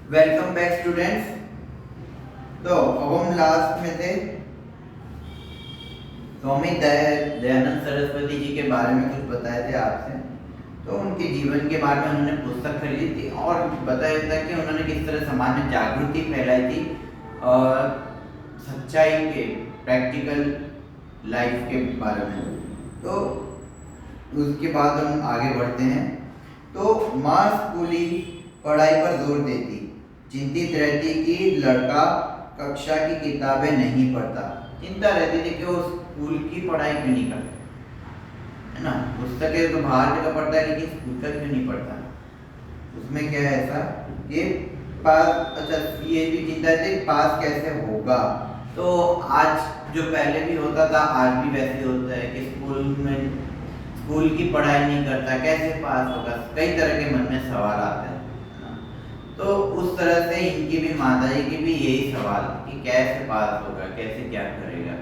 Welcome back students. तो अब हम लास्ट में थे स्वामी दयानंद सरस्वती जी के बारे में कुछ बताए थे आपसे। तो उनके जीवन के बारे में उन्होंने पुस्तक खरीदी थी और बताया था कि उन्होंने किस तरह समाज में जागृति फैलाई थी और सच्चाई के प्रैक्टिकल लाइफ के बारे में। तो उसके बाद हम आगे बढ़ते हैं। तो माँ स्कूली पढ़ाई पर जोर देती, चिंतित रहती कि लड़का कक्षा की किताबें नहीं पढ़ता। चिंता रहती थी कि वो स्कूल की पढ़ाई क्यों नहीं करता, है ना। पुस्तकें तो बाहर की तो पढ़ता है लेकिन स्कूल का क्यों नहीं पढ़ता। उसमें क्या है ऐसा कि पास, अच्छा ये भी चिंता थी पास कैसे होगा। तो आज जो पहले भी होता था आज भी वैसे होता है कि स्कूल की पढ़ाई नहीं करता कैसे पास होगा। कई तरह के मन में सवाल आते हैं। तो उस तरह से इनकी भी माताजी की भी यही सवाल कि कैसे पास होगा, कैसे क्या करेगा,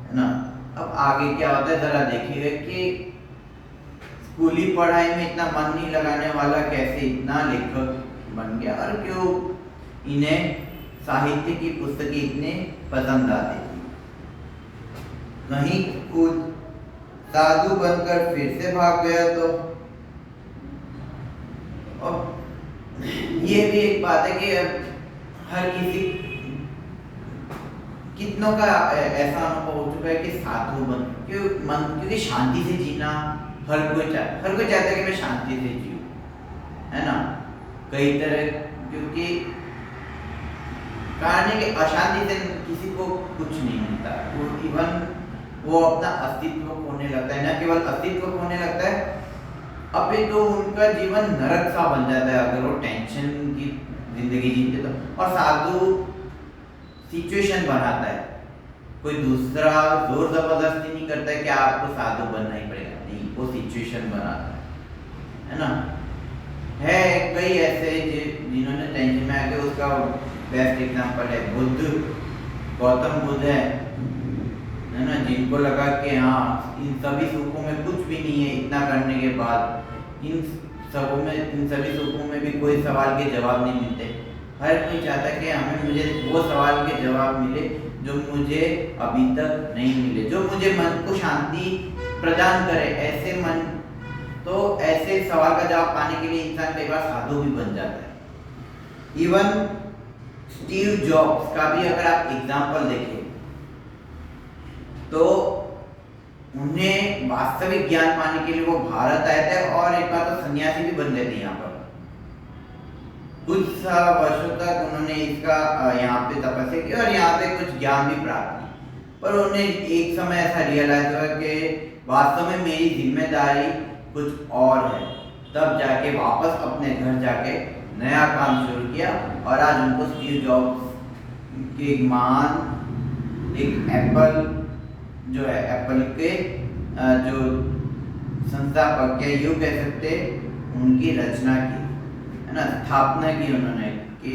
है ना। अब आगे क्या होता है जरा देखिएगा कि स्कूली पढ़ाई में इतना मन नहीं लगाने वाला कैसे इतना लेखक बन गया और क्यों इन्हें साहित्य की पुस्तकें इतने पसंद आती थी। कहीं खुद साधु बनकर फिर से भाग गया तो अब ये भी एक बात है कि हर किसी कितनों का ऐसा अनुभव हो चुका है कि साधु बन क्योंकि शांति से जीना हर कोई चाहता है कि मैं शांति से जीऊं, है ना। कई तरह क्योंकि कारण है कि अशांति से किसी को कुछ नहीं मिलता। वो अपना अस्तित्व खोने लगता है, न केवल अस्तित्व खोने लगता है अभी तो उनका जीवन नरक सा बन जाता है अगर वो टेंशन की जिंदगी जीते तो। और साधु सिचुएशन बनाता है, कोई दूसरा जोर जबरदस्ती नहीं करता है कि आपको साधु बनना ही पड़ेगा, नहीं वो सिचुएशन बनाता है ना। है कई ऐसे जिन्होंने टेंशन में आके, उसका बेस्ट एग्जांपल है बुद्ध, गौतम बुद्ध है ना। जिनको लगा कि हाँ इन सभी सुखों में कुछ भी नहीं है, इतना करने के बाद इन सभी सुखों में भी कोई सवाल के जवाब नहीं मिलते। हर कोई चाहता है कि मुझे वो सवाल के जवाब मिले जो मुझे अभी तक नहीं मिले, जो मुझे मन को शांति प्रदान करे। ऐसे मन तो ऐसे सवाल का जवाब पाने के लिए इंसान कई बार साधु भी बन जाता है। इवन स्टीव जॉब्स का भी अगर आप एग्जाम्पल देखें तो उन्हें वास्तविक ज्ञान पाने के लिए वो भारत आए थे और एक बार तो सन्यासी भी बन गए थे। यहाँ पर कुछ वर्षों तक उन्होंने इसका यहाँ पे तपस्या की और यहाँ पे कुछ ज्ञान भी प्राप्त की। पर उन्हें एक समय ऐसा रियलाइज हुआ कि वास्तव में मेरी जिम्मेदारी कुछ और है। तब जाके वापस अपने घर जाके नया काम शुरू किया और आज उनको स्टीव जॉब्स के महान एक एप्पल जो है, एप्पल के जो संस्थापक है यूँ कह सकते, उनकी रचना की, है ना, स्थापना की उन्होंने कि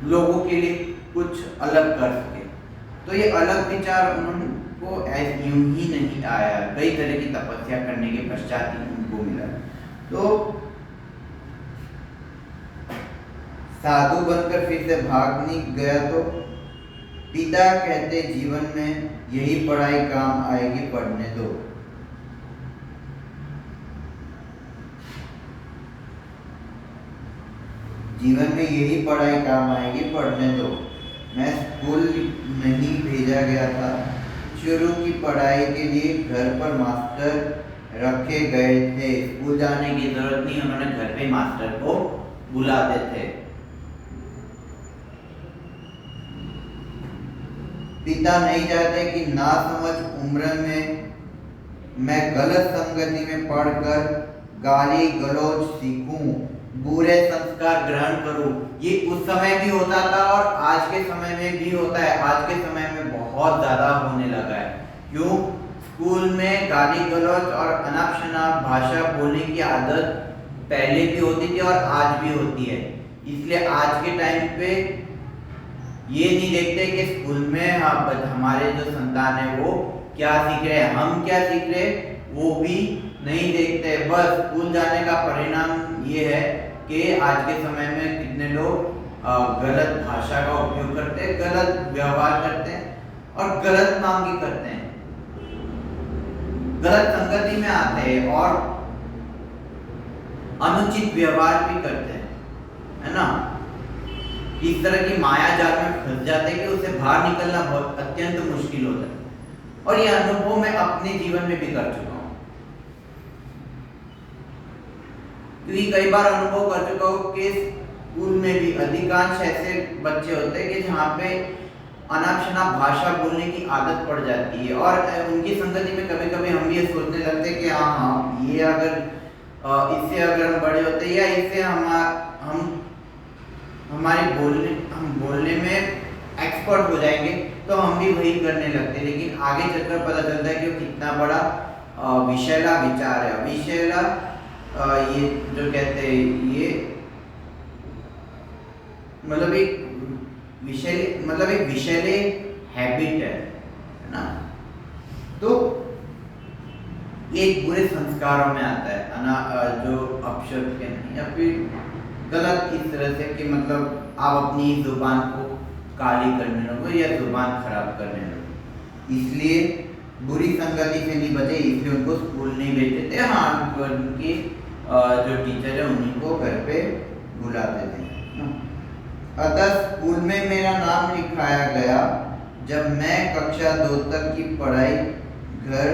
लोगों के लिए कुछ अलग कर सके। तो ये अलग विचार उनको यूं ही नहीं आया, कई तरह की तपस्या करने के पश्चात ही उनको मिला। तो साधु बनकर फिर से भाग नहीं गया तो पिता कहते जीवन में यही पढ़ाई काम आएगी, पढ़ने दो। जीवन में यही पढ़ाई काम आएगी, पढ़ने दो। मैं स्कूल नहीं भेजा गया था, शुरू की पढ़ाई के लिए घर पर मास्टर रखे गए थे। स्कूल जाने की जरूरत नहीं, उन्होंने घर पे मास्टर को बुलाते थे। पिता नहीं चाहते कि नासमझ उम्र में मैं गलत संगति में पढ़कर गाली गलौज सीखूं, बुरे संस्कार ग्रहण करूं। ये उस समय भी होता था और आज के समय में भी होता है। आज के समय में बहुत ज्यादा होने लगा है। क्यों? स्कूल में गाली गलौज और अनाप शनाप भाषा बोलने की आदत पहले भी होती थी और आज भी होती है। इसलिए आज के टाइम पे ये नहीं देखते कि स्कूल में हमारे जो संतान है वो क्या सीख रहे हैं, हम क्या सीख रहे, वो भी नहीं देखते। बस स्कूल जाने का परिणाम ये है कि आज के समय में कितने लोग गलत भाषा का उपयोग करते हैं, गलत व्यवहार करते हैं और गलत मांगी करते हैं, गलत संगति में आते हैं और अनुचित व्यवहार भी करते हैं, है ना। इस तरह की माया जाल में फंस जाते हैं कि उसे बाहर निकलना बहुत अत्यंत मुश्किल होता है। और यह अनुभव मैं अपने जीवन में भी कर चुका हूँ, क्योंकि कई बार अनुभव कर चुका हूँ कि स्कूल में भी अधिकांश ऐसे बच्चे होते हैं कि जहाँ पे अनाप शनाप भाषा बोलने की आदत पड़ जाती है और उनकी संगति में कभी कभी हम भी ये सोचने लगते हैं कि हाँ ये अगर इससे अगर हम बड़े होते या इससे हम बोलने में एक्सपर्ट हो जाएंगे तो हम भी वही करने लगते हैं। लेकिन आगे चलकर पता चलता है कि वो कितना बड़ा विषैला विचार है, विषैला ये जो कहते हैं ये मतलब एक विषैले हैबिट है ना। तो एक बुरे संस्कारों में आता है जो अपशब्द के नहीं या फिर गलत इस तरह से कि मतलब आप अपनी जुबान को काली करने लगो या जुबान खराब करने लगो। इसलिए बुरी संगति से नहीं बचे, इसलिए उनको स्कूल नहीं भेजते थे। हाँ, उनकी जो टीचर है उन्हीं को घर पे बुलाते थे। अतः स्कूल में मेरा नाम लिखाया गया जब मैं कक्षा 2 तक की पढ़ाई घर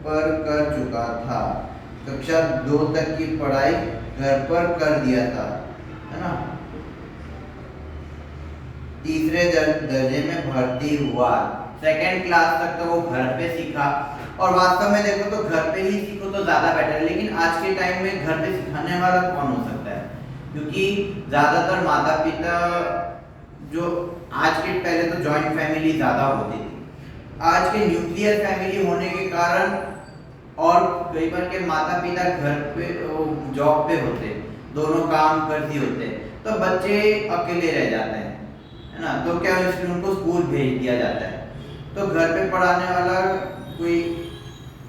पर कर चुका था। कक्षा 2 तक की पढ़ाई घर पर कर दिया था, है ना। तीसरे दर्जे में भर्ती हुआ। सेकेंड क्लास तक तो वो घर पे सीखा और वास्तव में देखो तो घर पे ही सीखो तो ज्यादा बेटर है। लेकिन आज के टाइम में घर पे सिखाने वाला कौन हो सकता है, क्योंकि ज्यादातर माता पिता जो आज के पहले तो जॉइंट फैमिली ज्यादा होती थी, आज के न्यूक्लियर फैमिली होने के कारण और कई बार के माता पिता घर पे जॉब पे होते, दोनों काम करती होते, तो बच्चे अकेले रह जाते हैं, है ना। तो क्या इसलिए उनको स्कूल भेज दिया जाता है, तो घर पे पढ़ाने वाला कोई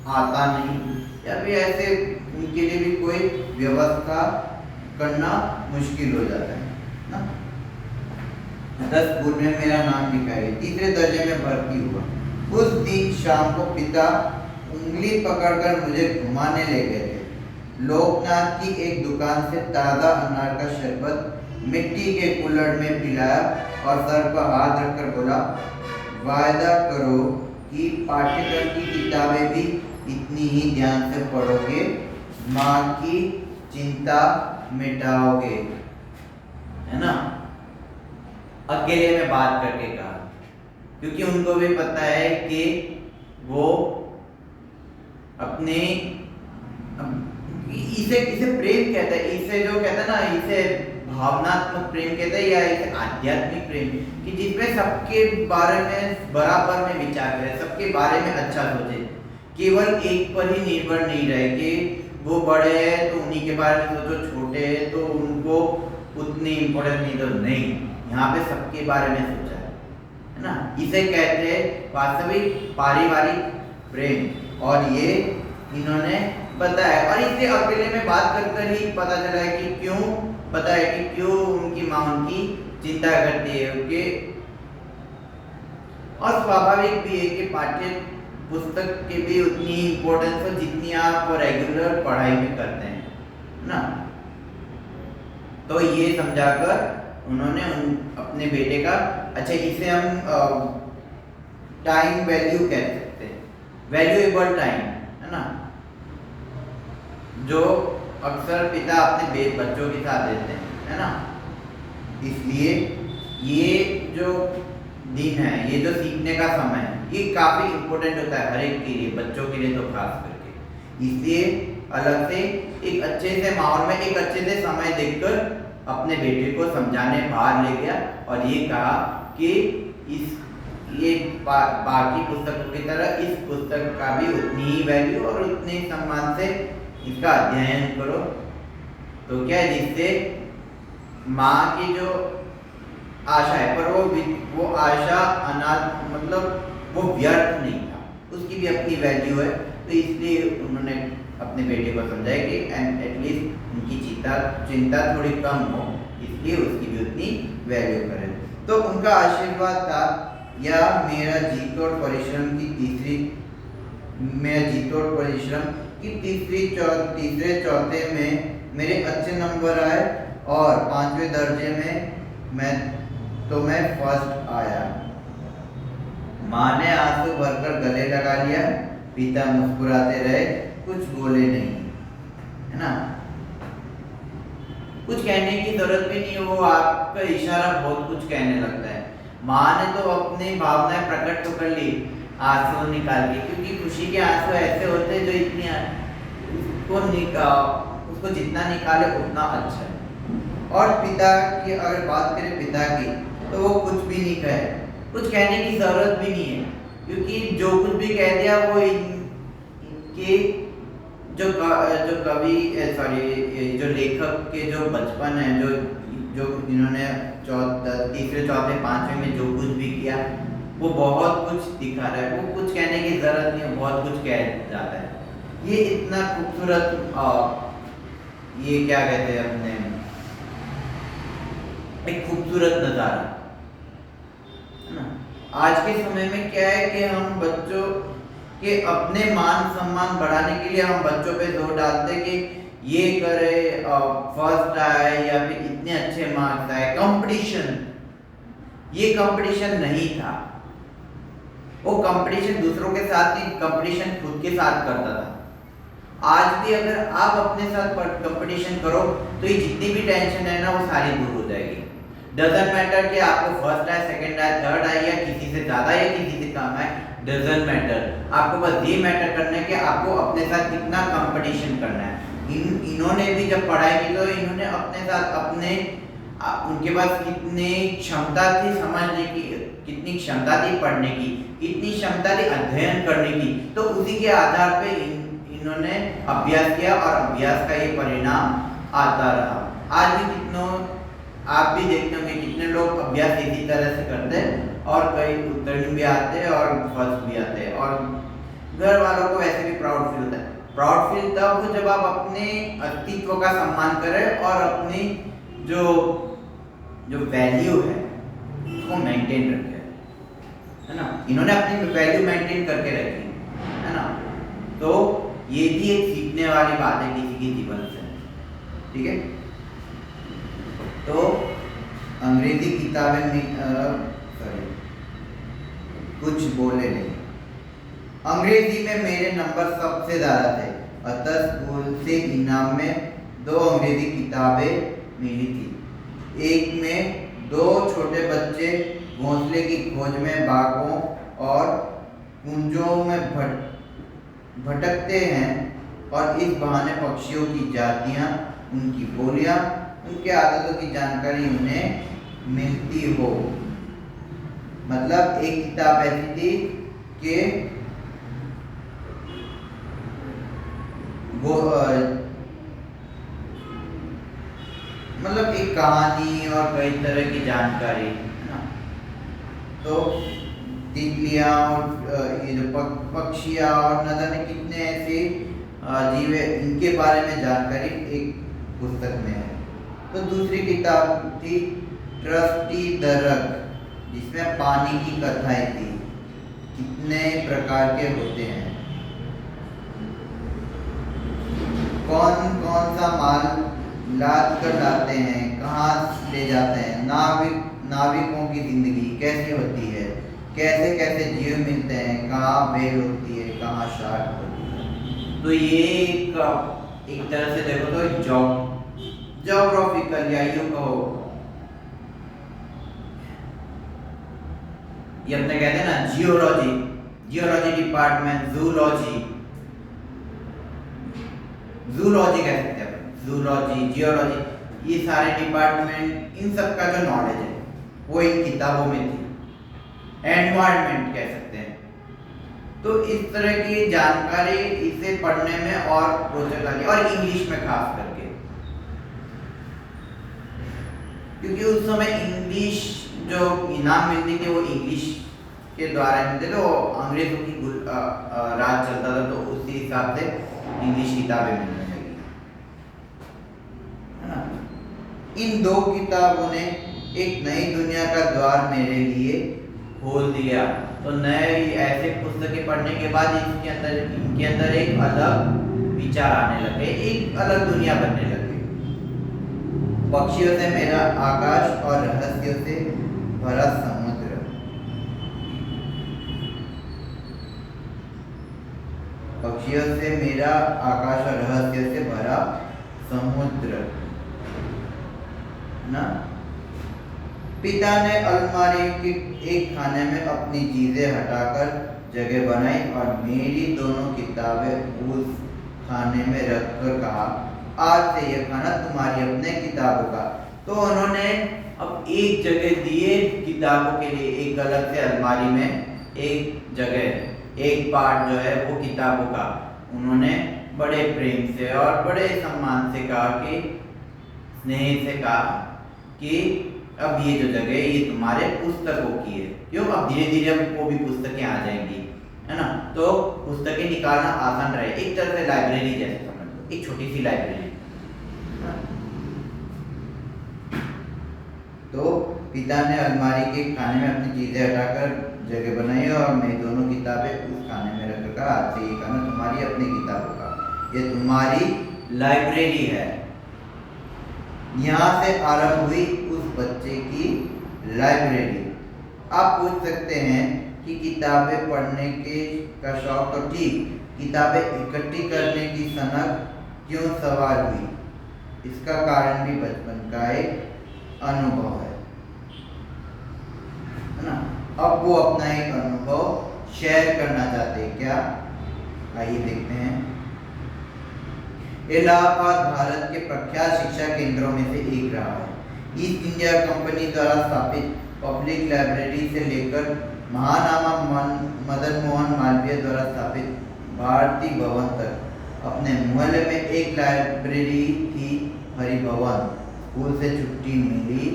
आता नहीं या फिर ऐसे उनके लिए भी कोई व्यवस्था करना मुश्किल हो जाता है ना। 10 स्कूल में मेरा नाम लिखा है, तीसरे दर्जे में भर्ती हुआ। उस दिन शाम को पिता उंगली पकड़कर मुझे घुमाने ले गए थे। लोकनाथ की एक दुकान से ताज़ा अनार का शरबत मिट्टी के कुल्हड़ में पिलाया और सर पर हाथ रखकर बोला, वायदा करो कि पाठ्यक्रम की किताबें भी इतनी ही ध्यान से पढ़ोगे, माँ की चिंता मिटाओगे, है ना। अकेले में बात करके कहा, क्योंकि उनको भी पता है कि वो अपने इसे प्रेम कहते हैं, इसे जो कहते हैं ना, इसे भावनात्मक प्रेम कहते हैं या इसे आध्यात्मिक प्रेम, कि जिसमें सबके बारे में बराबर में विचार करे, सबके बारे में अच्छा सोचे, केवल एक पर ही निर्भर नहीं रहे कि वो बड़े हैं तो उन्हीं के बारे में सोचो, छोटे हैं तो उनको उतनी इम्पोर्टेंस नहीं दो, नहीं, यहाँ पे सबके बारे में सोचा है ना। इसे कहते हैं वास्तविक पारिवारिक प्रेम, और ये इन्होंने बताया। और इससे अकेले में बात कर ही पता चला है कि क्यों उनकी माँ उनकी चिंता करती है उनके। और स्वाभाविक भी है कि पाठ्य पुस्तक की भी उतनी इम्पोर्टेंस है जितनी आप रेगुलर पढ़ाई में करते हैं ना। तो ये समझाकर उन्होंने अपने बेटे का, अच्छा इसे हम टाइम वैल्यू कह सकते हैं, वैल्यूएबल टाइम, है ना, जो अक्सर पिता अपने बच्चों के साथ देते हैं, है ना। इसलिए ये जो दिन है, ये जो सीखने का समय है, ये काफी इम्पोर्टेंट होता है हर एक के लिए, बच्चों के लिए तो खास करके। इसलिए अलग से एक अच्छे से माहौल में एक अच्छे से समय देखकर अपने बेटे को समझाने बाहर ले गया और ये कहा कि ये बाकी पुस्तकों की तरह इस पुस्तक का भी उतनी ही वैल्यू और उतने सम्मान से इसका अध्ययन करो। तो क्या है, जिससे माँ की जो आशा है, पर वो आशा मतलब वो व्यर्थ नहीं था, उसकी भी अपनी वैल्यू है। तो इसलिए उन्होंने अपने बेटे को समझाए कि एटलीस्ट उनकी चिंता थोड़ी कम हो, इसलिए उसकी भी उतनी वैल्यू करें। तो उनका आशीर्वाद था, या मेरा जीतोड़ परिश्रम की तीसरे चौथे में मेरे अच्छे नंबर आए और 5वें दर्जे में मैं फर्स्ट आया। माँ ने आंसू भरकर गले लगा लिया, पिता मुस्कुराते रहे, कुछ बोले नहीं, है ना। कुछ कहने की जरूरत भी नहीं, वो आपका इशारा बहुत कुछ कहने लगता है। माँ ने तो अपनी भावनाएं प्रकट तो कर ली आंसू निकाल के, क्योंकि खुशी के आंसू ऐसे होते हैं जो उसको जितना निकाले उतना अच्छा है। और पिता की अगर बात करें पिता की, तो वो कुछ भी नहीं कहे, कुछ कहने की जरूरत भी नहीं है, क्योंकि जो कुछ भी कह दिया वो इनके जो लेखक के जो बचपन है, जो इन्होंने तीसरे चौथे पांचवें में जो कुछ भी किया वो बहुत कुछ दिखा रहा है। वो कुछ कहने की जरूरत नहीं है, बहुत कुछ कह जाता है। ये इतना खूबसूरत ये क्या कहते हैं अपने, एक खूबसूरत नजारा है ना। आज के समय में क्या है कि हम बच्चों के अपने मान सम्मान बढ़ाने के लिए हम बच्चों पे जोर डालते हैं कि ये करे, फर्स्ट आए या फिर इतने अच्छे मार्क्स आए। कंपटीशन, ये कंपटीशन नहीं था, वो कंपटीशन दूसरों के साथ नहीं, कंपटीशन खुद के साथ करता था। आज भी अगर आप अपने साथ कंपटीशन करो तो ये जितनी भी टेंशन है ना वो सारी दूर हो जाएगी। डजंट मैटर कि आपको फर्स्ट आए, सेकंड आए, थर्ड आए, या किसी से ज्यादा या किसी से कम आए, डजंट मैटर। आपको बस ये मैटर करना है कि आपको अपने साथ कितना कंपटीशन करना है। इन्होंने भी जब पढ़ाई की तो इन्होंने अपने साथ उनके पास कितनी क्षमता थी समझने की, कितनी क्षमता थी पढ़ने की, कितनी क्षमता थी अध्ययन करने की, तो उसी के आधार पे इन्होंने अभ्यास किया और अभ्यास का ये परिणाम आता रहा। आज भी आप भी देखते होंगे कितने लोग अभ्यास इसी तरह से करते हैं और कई उत्तीर्ण भी आते हैं और फर्स्ट भी आते हैं, और घर वालों को वैसे भी प्राउड फील होता है। प्राउड फील तब हो जब आप अपने अस्तित्व का सम्मान करें और अपनी जो वैल्यू है उसको मेंटेन रखें, है ना। इन्होंने अपनी वैल्यू मेंटेन करके रखी, है ना। तो ये भी एक सीखने वाली बात है किसी के जीवन से, ठीक है। तो अंग्रेजी किताबें कुछ बोले नहीं। अंग्रेजी में मेरे नंबर सबसे ज्यादा थे, अतः स्कूल से इनाम में 2 अंग्रेजी किताबें मिली थी। एक में 2 छोटे बच्चे घोंसले की खोज में बागों और कुंजों में भटकते हैं और इस बहाने पक्षियों की जातियां, उनकी बोलियां, उनके आदतों की जानकारी उन्हें मिलती हो। मतलब एक किताब ऐसी थी कि वो मतलब एक कहानी और कई तरह की जानकारी, है ना। तो तितलियां और ये जो पक्षियां और न जाने कितने ऐसे जीव है, इनके बारे में जानकारी एक पुस्तक में है। तो दूसरी किताब थी ट्रस्टी द रक, जिसमें पानी की कथाएं थी, कितने प्रकार के होते हैं, कौन कौन सा माल लाद कर लाते हैं, कहाँ ले जाते हैं, नाविकों की जिंदगी कैसी होती है, कैसे कैसे जीव मिलते हैं, कहाँ वेल होती है, कहाँ शार्क होती है। तो ये एक तरह से देखो तो ज्योग्राफिकल या यूं कहो, ये अपने कहते हैं ना जियोलॉजी डिपार्टमेंट, जूलॉजी कह सकते हैं, जूलॉजी, जियोलॉजी, ये सारे डिपार्टमेंट, इन सब का जो नॉलेज है वो इन किताबों में थी। एनवायरनमेंट कह सकते हैं। तो इस तरह की जानकारी इसे पढ़ने में और रोचक लगी, और इंग्लिश में खास करके, क्योंकि उस समय इंग्लिश जो इनाम मिलती थी वो इंग्लिश के द्वारा मिलते थे। तो अंग्रेजों की राज चलता था, तो उसी हिसाब से इंग्लिश किताबें मिलने लगी, है ना। इन 2 किताबों ने एक नई दुनिया का द्वार मेरे लिए खोल दिया। तो नए ऐसे पुस्तकें पढ़ने के बाद इनके अंदर एक अलग विचार आने लगे, एक अलग दुनिया बनने लगी। पक्षियों से मेरा आकाश और रहस्यों से भरा समुद्र। पक्षियों से मेरा आकाश और रहस्यों से भरा समुद्र ना। पिता ने अलमारी के एक खाने में अपनी चीजें हटाकर जगह बनाई और मेरी दोनों किताबें उस खाने में रखकर कहा, आज से यह खाना तुम्हारी अपने किताबों का। तो उन्होंने अब एक जगह दिए किताबों के लिए, एक अलग से अलमारी में एक जगह, एक पार्ट जो है वो किताबों का। उन्होंने बड़े प्रेम से और बड़े सम्मान से कहा, कि स्नेह से कहा कि अब ये जो जगह है ये तुम्हारे पुस्तकों की है। क्यों? अब धीरे धीरे वो भी पुस्तकें आ जाएंगी, है ना। तो पुस्तकें निकालना आसान रहे, एक तरह से लाइब्रेरी जैसे समझ लो, एक छोटी सी लाइब्रेरी। तो पिता ने अलमारी के खाने में अपनी चीजें हटाकर जगह बनाई और मैं दोनों किताबें उस खाने में रखकर कहा, आज से ये खाना तुम्हारी अपनी किताबों का, ये तुम्हारी लाइब्रेरी है। यहाँ से आरंभ हुई उस बच्चे की लाइब्रेरी। आप पूछ सकते हैं कि किताबें पढ़ने के का शौक तो ठीक, किताबें इकट्ठी करने की सनक क्यों सवार हुई? इसका कारण भी बचपन का एक अनुभव है ना। अब वो अपना एक अनुभव शेयर करना चाहते हैं। क्या? आइए देखते हैं। इलाहाबाद भारत के प्रख्यात शिक्षा केंद्रों में से एक रहा है। ईस्ट इंडिया कंपनी द्वारा स्थापित पब्लिक लाइब्रेरी से लेकर महानामा मदन मोहन मालवीय द्वारा स्थापित भारती भवन तक अपने मोहल्ले में एक लाइब्रेरी थी, हरिभवन। स्कूल से छुट्टी मिली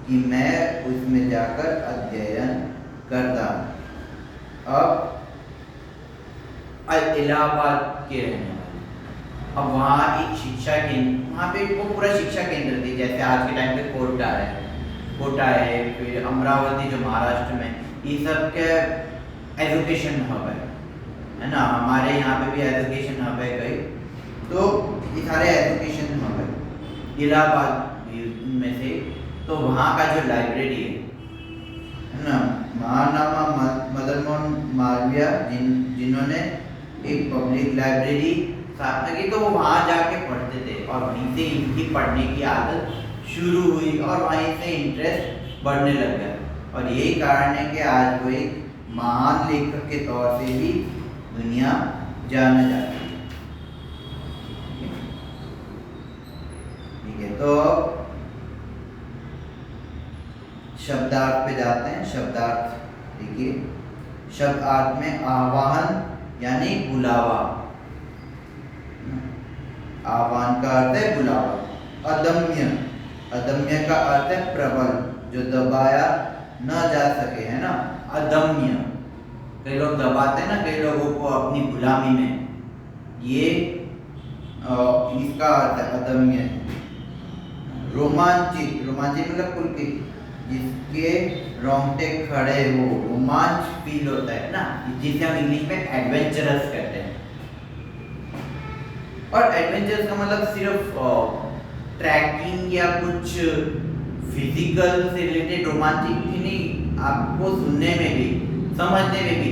कि मैं उसमें जाकर अध्ययन करता। अब इलाहाबाद के रहने वाले, अब वहाँ एक शिक्षा केंद्र, वहाँ पे वो पूरा शिक्षा केंद्र थी, जैसे आज के टाइम पे कोटा है, फिर अमरावती जो महाराष्ट्र में, ये सब के एजुकेशन हब है ना। हमारे यहाँ पे भी एजुकेशन हब है कई, तो ये सारे एजुकेशन हब है इलाहाबाद में से। तो वहाँ का जो लाइब्रेरी है ना, महानामा मदन मोहन मालवीय जिन्होंने एक पब्लिक लाइब्रेरी स्थापना की, तो वो वहाँ जाके पढ़ते थे और वहीं से इनकी पढ़ने की आदत शुरू हुई और वहीं से इंटरेस्ट बढ़ने लग गया। और यही कारण है कि आज वो एक महान लेखक के तौर से भी दुनिया जाना जाती है। ठीक है, तो शब्दार्थ पे जाते हैं। शब्दार्थ देखिए, शब्दार्थ में आह्वान यानी बुलावा, आह्वान का अर्थ है बुलावा। अदम्य, अदम्य का अर्थ है प्रबल, जो दबाया न जा सके, है ना, अदम्य। कई लोग दबाते हैं ना कई लोगों को अपनी गुलामी में, ये इसका अर्थ है अदम्य। रोमांचित, रोमांचित मतलब पुलकित, जिसके रोंगटे खड़े हो, रोमांच फील होता है ना, जिसे हम इंग्लिश में एडवेंचरस कहते हैं। और एडवेंचरस का मतलब सिर्फ ट्रैकिंग या कुछ फिजिकल से रिलेटेड रोमांचिक ही नहीं, आपको सुनने में भी समझने में भी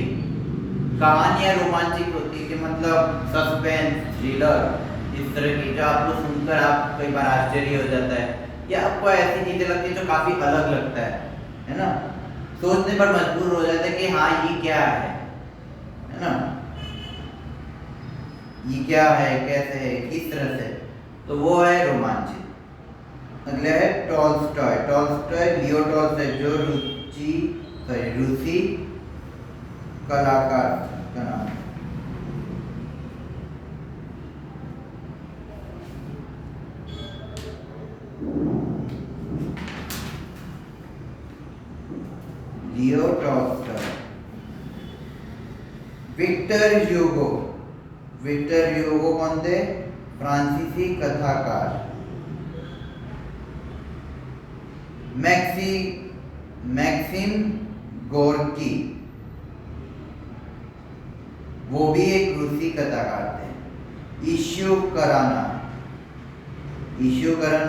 कहानियाँ रोमांचिक होती है, कि मतलब सस्पेंस, थ्रिलर, इस तरह की, जो आपको सुनकर आप कई बार आश्चर्य हो जाता है, या आपको ऐसी चीजें लगती है जो काफी अलग लगता है ना, सोचने पर मजबूर हो जाता है कि हाँ ये क्या है ना, ये क्या है, कैसे है, किस तरह से, तो वो है रोमांचित। अगला है टॉल्स्टॉय। टॉल्स्टॉय लियो टॉल्स्टॉय, जो रूसी कलाकार का नाम। Leo Tolstoy. Victor Hugo, Victor Hugo कौन थे? फ्रांसीसी कथाकार। मैक्सिम गोर्की, वो भी एक रूसी कथाकार थे। इश्यू कराना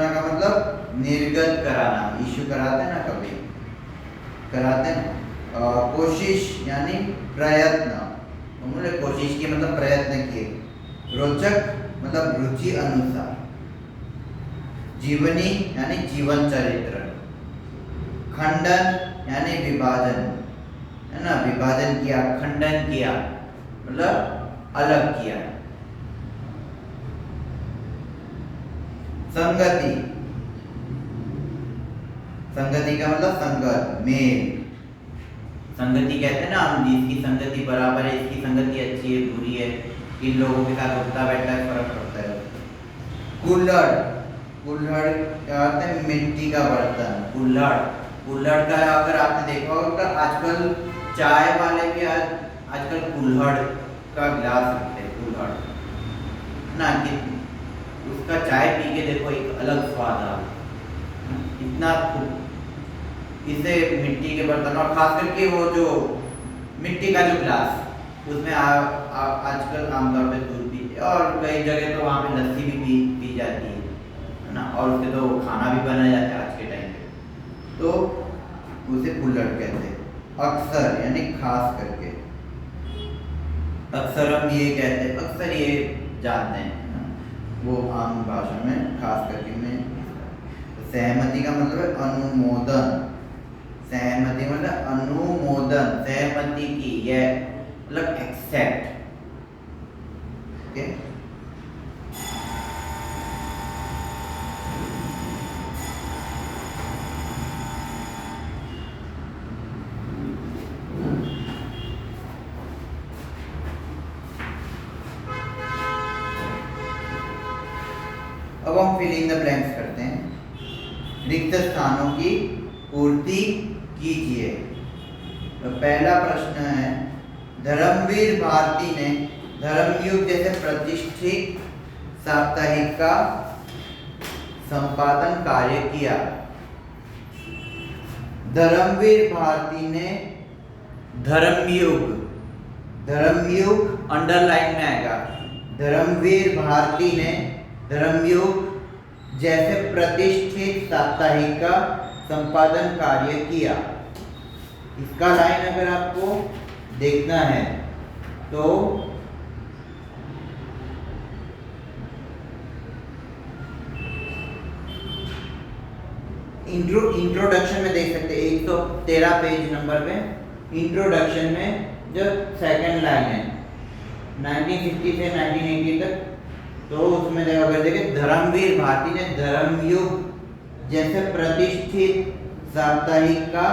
का मतलब निर्गत कराना, इश्यू कराते ना, कभी कराते ना। कोशिश यानी प्रयत्न, उन्होंने कोशिश की मतलब प्रयत्न किए। रोचक मतलब रुचि अनुसार। जीवनी यानी जीवन चरित्र। खंडन यानी विभाजन, है ना, विभाजन किया, खंडन किया मतलब अलग किया। संगति का मतलब संगत, मेल। संगति कहते हैं ना हम, जिसकी संगति बराबर है, इसकी संगति अच्छी है बुरी है, इन लोगों के साथ उठता बैठता है, फर्क पड़ता है। कुल्हड़ क्या होता है? मिट्टी का बर्तन। कुल्हड़ का अगर आपने देखा होगा आजकल चाय वाले भी आजकल कुल्हड़ का गिलास रखते हैं, कुल्हड़ ना, कि उसका चाय पी के देखो एक अलग स्वाद आ, इतना इसे मिट्टी के बर्तन, और खास करके वो जो मिट्टी का जो गिलास, उसमें आजकल आमतौर पे दूध पीते, और कई जगह तो वहाँ पे लस्सी भी पी जाती है ना, और उसके तो खाना भी बनाया जाता है आज के टाइम पे, तो उसे कुल्हड़ कहते हैं। अक्सर यानी खास करके, अक्सर हम ये कहते हैं, अक्सर ये जानते हैं वो आम भाषा में, खास करके में। सहमति का मतलब है अनुमोदन। सहमति मतलब अनुमोदन, सहमति की, यह मतलब एक्सेप्ट। ओके, अब हम फिल इन द ब्लैंक्स करते हैं। रिक्त स्थानों की पूर्ति कीजिए। तो पहला प्रश्न है, धर्मवीर भारती ने धर्मयुग जैसे प्रतिष्ठित साप्ताहिक का संपादन कार्य किया। धर्मवीर भारती ने धर्मयुग अंडरलाइन में आएगा। धर्मवीर भारती ने धर्मयुग जैसे प्रतिष्ठित साप्ताहिक का संपादन कार्य किया। इसका लाइन अगर आपको देखना है तो इंट्रोडक्शन में देख सकते हैं, 113 पेज नंबर पे इंट्रोडक्शन में जो सेकंड लाइन है 1950 से 1980 तक, तो उसमें अगर देखें, धर्मवीर भारती ने धर्मयुग जैसे प्रतिष्ठित साप्ताहिक का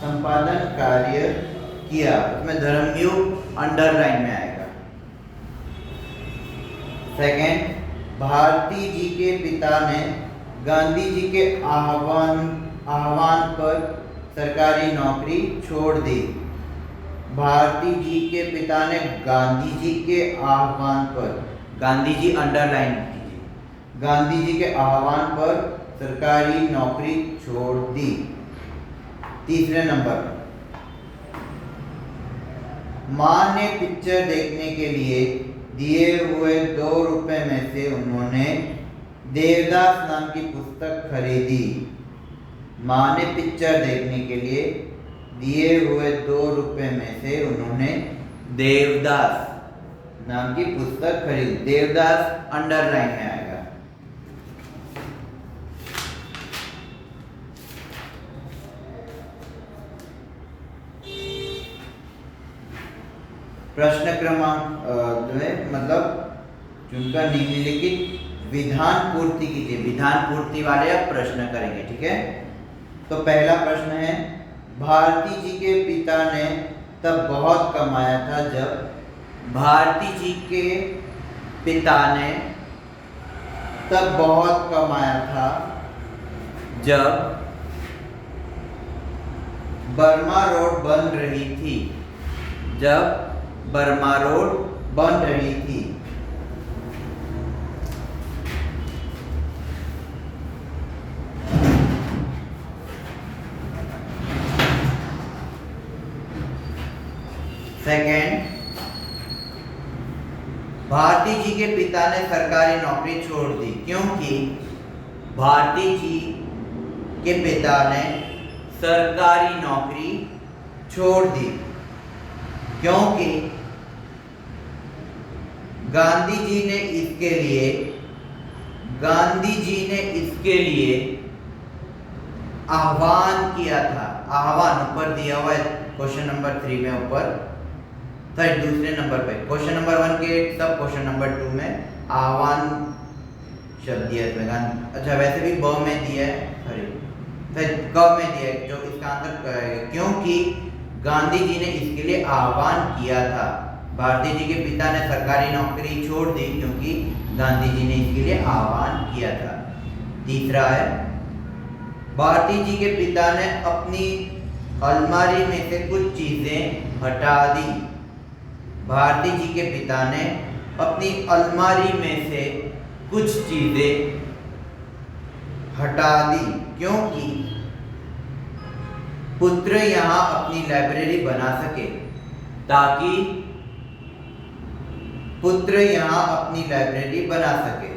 संपादन कार्य किया, उसमें धर्मयुग अंडरलाइन में आएगा। सेकंड, भारती जी के पिता ने गांधी जी के आह्वान पर सरकारी नौकरी छोड़ दी। भारती जी के पिता ने गांधी जी के आह्वान पर, गांधी जी अंडरलाइन कीजिए, गांधी जी के आह्वान पर सरकारी नौकरी छोड़ दी। तीसरे नंबर, मां ने पिक्चर देखने के लिए दिए हुए 2 रुपए में से उन्होंने देवदास नाम की पुस्तक खरीदी। मां ने पिक्चर देखने के लिए दिए हुए 2 रुपए में से उन्होंने देवदास नाम की पुस्तक खरीदी। देवदास अंडरलाइन में आएगा। प्रश्न क्रमांक मतलब जिनका निम्नलिखित विधान पूर्ति कीजिए। विधान पूर्ति वाले अब प्रश्न करेंगे, ठीक है। तो पहला प्रश्न है, भारती जी के पिता ने तब बहुत कमाया था जब, भारती जी के पिता ने तब बहुत कमाया था जब बर्मा रोड बन रही थी। जब बर्मा रोड बन रही थी। सेकंड, भारती जी के पिता ने सरकारी नौकरी छोड़ दी क्योंकि भारती जी के पिता ने सरकारी नौकरी छोड़ दी क्योंकि गांधी जी ने इसके लिए आह्वान किया था। आह्वान ऊपर दिया हुआ है क्वेश्चन नंबर 3 में, ऊपर दूसरे नंबर पे क्वेश्चन नंबर 1 के सब क्वेश्चन नंबर 2 में आह्वान शब्द दिया है। अच्छा, वैसे भी ब में दिया है, क में दिया है, जो इसका आंसर क्योंकि गांधी जी ने इसके लिए आह्वान किया था। भारती जी के पिता ने सरकारी नौकरी छोड़ दी क्योंकि गांधी जी ने इसके लिए आह्वान किया था। तीसरा है, भारती जी के पिता ने अपनी अलमारी में से कुछ चीजें हटा दी। भारती जी के पिता ने अपनी अलमारी में से कुछ चीजें हटा दी क्योंकि पुत्र यहाँ अपनी लाइब्रेरी बना सके, ताकि पुत्र यहाँ अपनी लाइब्रेरी बना सके।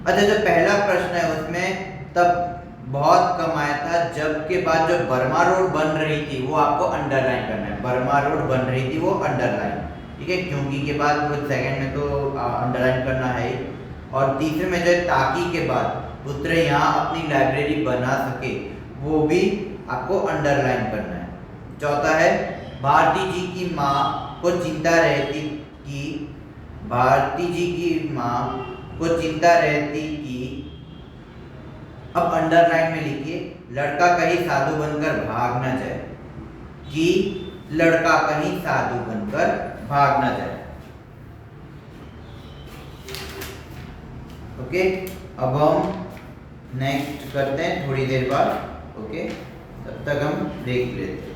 अच्छा, जो पहला प्रश्न है उसमें तब बहुत कम आया था, जब के बाद जो बर्मा रोड बन रही थी वो आपको अंडरलाइन करना है। बर्मा रोड बन रही थी वो अंडरलाइन, ठीक है, क्योंकि के बाद वो सेकंड में तो अंडरलाइन करना है। और तीसरे में जो है ताकि के बाद पुत्र यहाँ अपनी लाइब्रेरी बना सके, वो भी आपको अंडरलाइन करना है। चौथा है, भारती जी की माँ को चिंता रहती कि अब अंडरलाइन में लिखिए, लड़का कहीं साधु बनकर भाग न जाए, कि लड़का कहीं साधु बनकर भाग न जाए। ओके, अब हम नेक्स्ट करते हैं थोड़ी देर बाद। ओके, तब तक हम ब्रेक लेते हैं।